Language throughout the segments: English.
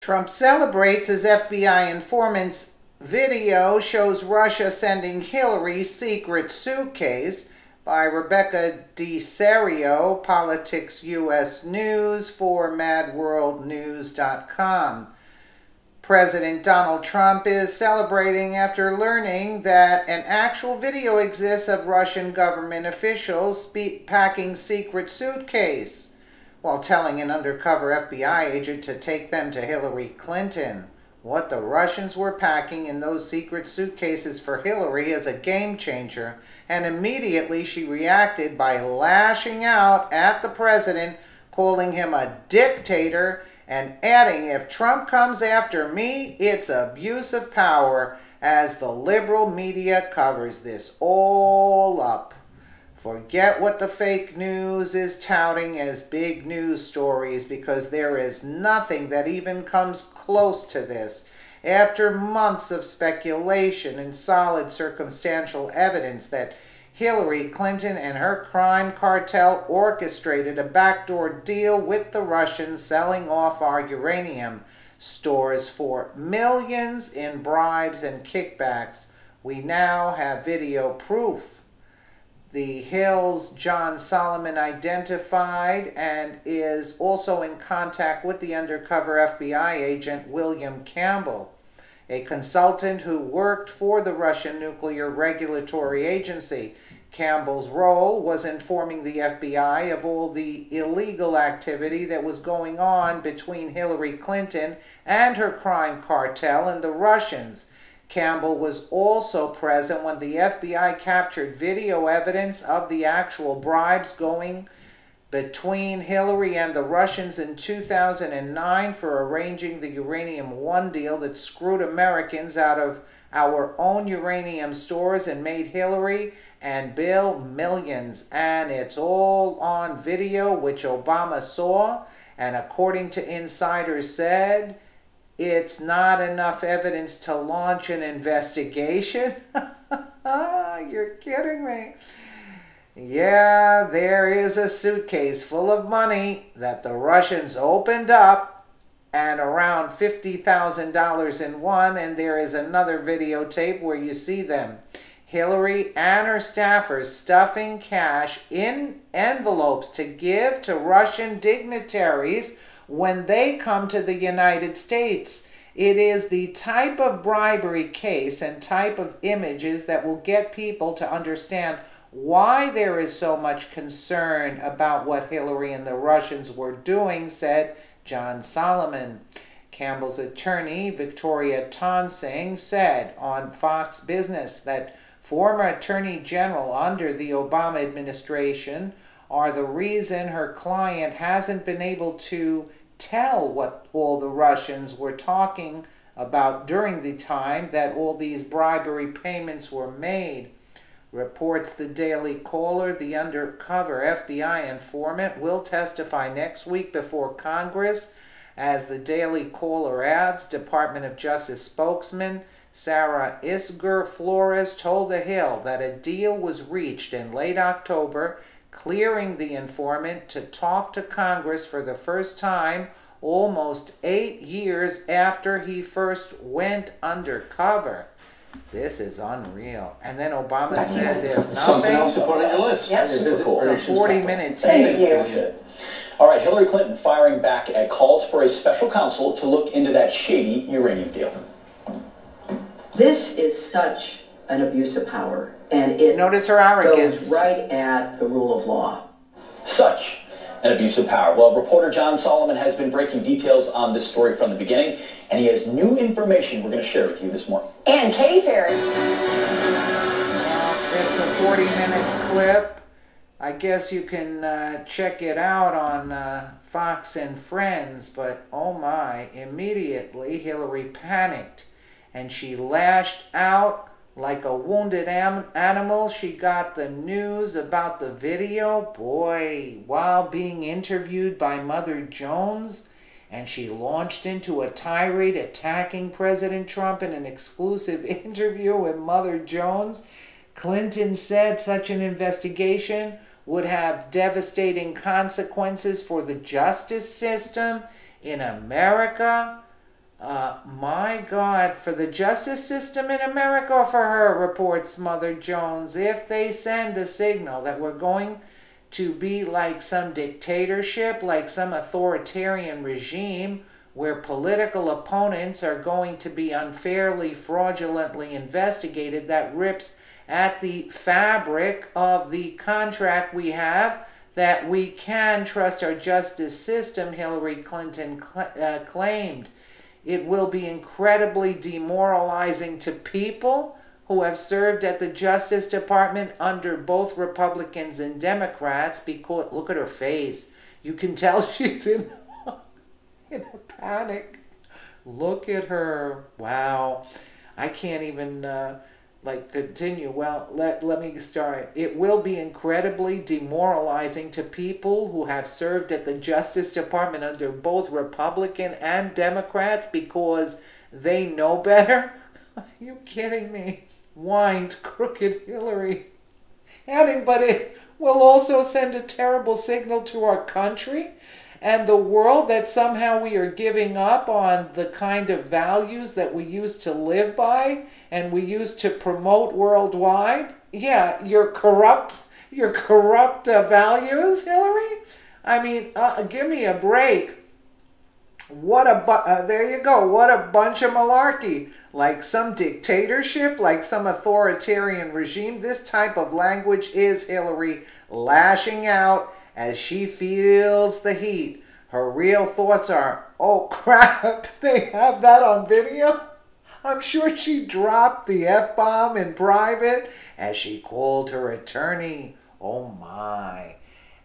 Trump celebrates as FBI informants video shows Russia sending Hillary secret suitcase by Rebecca DeSario, Politics US News for MadWorldNews.com. President Donald Trump is celebrating after learning that an actual video exists of Russian government officials packing secret suitcase while telling an undercover FBI agent to take them to Hillary Clinton. What the Russians were packing in those secret suitcases for Hillary is a game changer, and immediately she reacted by lashing out at the president, calling him a dictator, and adding, "If Trump comes after me, it's abuse of power," as the liberal media covers this all up. Forget what the fake news is touting as big news stories, because there is nothing that even comes close to this. After months of speculation and solid circumstantial evidence that Hillary Clinton and her crime cartel orchestrated a backdoor deal with the Russians, selling off our uranium stores for millions in bribes and kickbacks, we now have video proof. The Hill's John Solomon identified and is also in contact with the undercover FBI agent William Campbell, a consultant who worked for the Russian Nuclear Regulatory Agency. Campbell's role was informing the FBI of all the illegal activity that was going on between Hillary Clinton and her crime cartel and the Russians. Campbell was also present when the FBI captured video evidence of the actual bribes going between Hillary and the Russians in 2009 for arranging the Uranium One deal that screwed Americans out of our own uranium stores and made Hillary and Bill millions. And it's all on video, which Obama saw, and according to insiders said, it's not enough evidence to launch an investigation. You're kidding me. Yeah, there is a suitcase full of money that the Russians opened up, and around $50,000 in one, and there is another videotape where you see them, Hillary and her staffers, stuffing cash in envelopes to give to Russian dignitaries when they come to the United States. It is the type of bribery case and type of images that will get people to understand why there is so much concern about what Hillary and the Russians were doing, said John Solomon. Campbell's attorney, Victoria Tonsing, said on Fox Business that former Attorney General under the Obama administration are the reason her client hasn't been able to tell what all the Russians were talking about during the time that all these bribery payments were made. Reports the Daily Caller, the undercover FBI informant will testify next week before Congress. As the Daily Caller adds, Department of Justice spokesman Sarah Isgur Flores told The Hill that a deal was reached in late October, clearing the informant to talk to Congress for the first time almost 8 years after he first went undercover. This is unreal. And then Obama said there's nothing. Something else to put on your list. Yep. It's Cool. a 40-minute tape. All right, Hillary Clinton firing back at calls for a special counsel to look into that shady uranium deal. This is such an abuse of power, and it Notice her arrogance. goes right at the rule of law. Such an abuse of power. Well, reporter John Solomon has been breaking details on this story from the beginning, and he has new information we're going to share with you this morning. And Katy Perry. It's a 40-minute clip. I guess you can check it out on Fox and Friends, but oh my, immediately Hillary panicked and she lashed out like a wounded animal. She got the news about the video, boy, while being interviewed by Mother Jones, and she launched into a tirade attacking President Trump in an exclusive interview with Mother Jones. Clinton said such an investigation would have devastating consequences for the justice system in America. My God, for the justice system in America for her, reports Mother Jones, if they send a signal that we're going to be like some dictatorship, like some authoritarian regime, where political opponents are going to be unfairly, fraudulently investigated, that rips at the fabric of the contract we have that we can trust our justice system, Hillary Clinton claimed. It will be incredibly demoralizing to people who have served at the Justice Department under both Republicans and Democrats, because look at her face. You can tell she's in a panic. Look at her. Wow. I can't even continue. Well, let me start. It will be incredibly demoralizing to people who have served at the Justice Department under both Republican and Democrats because they know better. Are you kidding me? Whined crooked Hillary. Adding, but it will also send a terrible signal to our country and the world that somehow we are giving up on the kind of values that we used to live by and we used to promote worldwide. Yeah, your corrupt values, Hillary. I mean, give me a break. There you go. What a bunch of malarkey. Like some dictatorship, like some authoritarian regime. This type of language is Hillary lashing out as she feels the heat. Her real thoughts are, oh crap, they have that on video? I'm sure she dropped the F-bomb in private as she called her attorney. Oh my.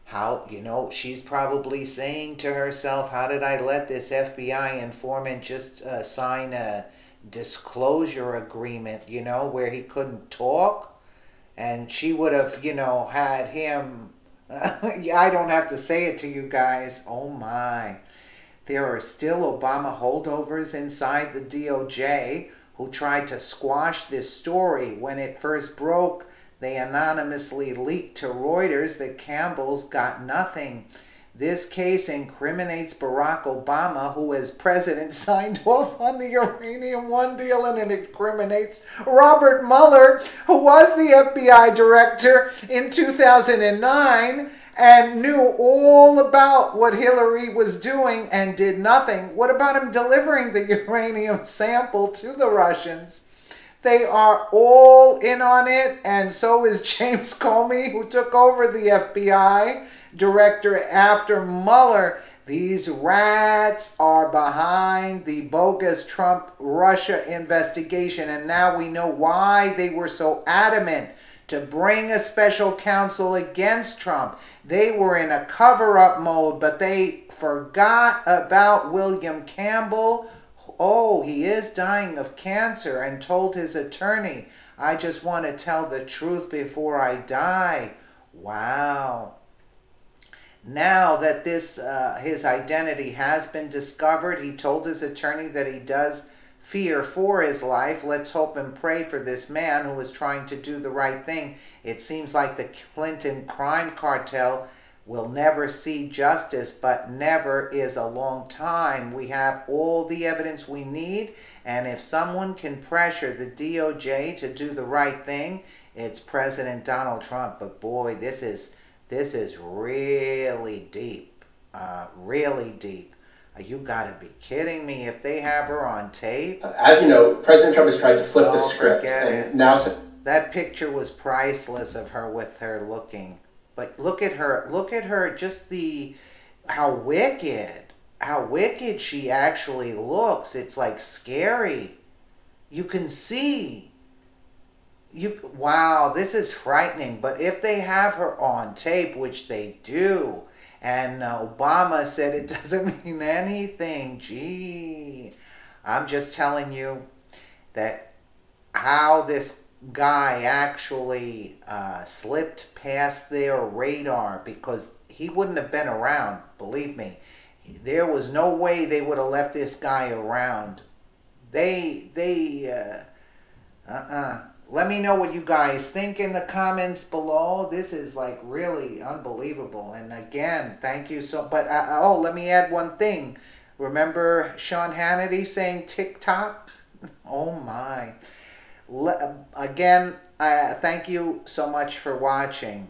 How, she's probably saying to herself, how did I let this FBI informant just sign a disclosure agreement, where he couldn't talk? And she would have, had him... I don't have to say it to you guys. Oh my. There are still Obama holdovers inside the DOJ who tried to squash this story. When it first broke, they anonymously leaked to Reuters that Campbell's got nothing. This case incriminates Barack Obama, who as president signed off on the Uranium One deal, and it incriminates Robert Mueller, who was the FBI director in 2009 and knew all about what Hillary was doing and did nothing. What about him delivering the uranium sample to the Russians? They are all in on it, and so is James Comey, who took over the FBI director after Mueller. These rats are behind the bogus Trump-Russia investigation, and now we know why they were so adamant to bring a special counsel against Trump. They were in a cover-up mode, but they forgot about William Campbell. Oh, he is dying of cancer, and told his attorney, I just want to tell the truth before I die. Wow. Now that his identity has been discovered, he told his attorney that he does fear for his life. Let's hope and pray for this man who is trying to do the right thing. It seems like the Clinton crime cartel will never see justice, but never is a long time. We have all the evidence we need, and if someone can pressure the DOJ to do the right thing, it's President Donald Trump. But boy, this is really deep, really deep. You gotta be kidding me. If they have her on tape. As you know, President Trump has tried to flip the script. And now that picture was priceless of her with her looking. But look at her, just how wicked she actually looks. It's like scary. You can see. Wow, this is frightening. But if they have her on tape, which they do, and Obama said it doesn't mean anything. Gee, I'm just telling you that how this guy actually slipped past their radar, because he wouldn't have been around, believe me. There was no way they would have left this guy around. Let me know what you guys think in the comments below. This is like really unbelievable. And again, thank you so. But let me add one thing. Remember Sean Hannity saying TikTok? Oh my. Again, thank you so much for watching.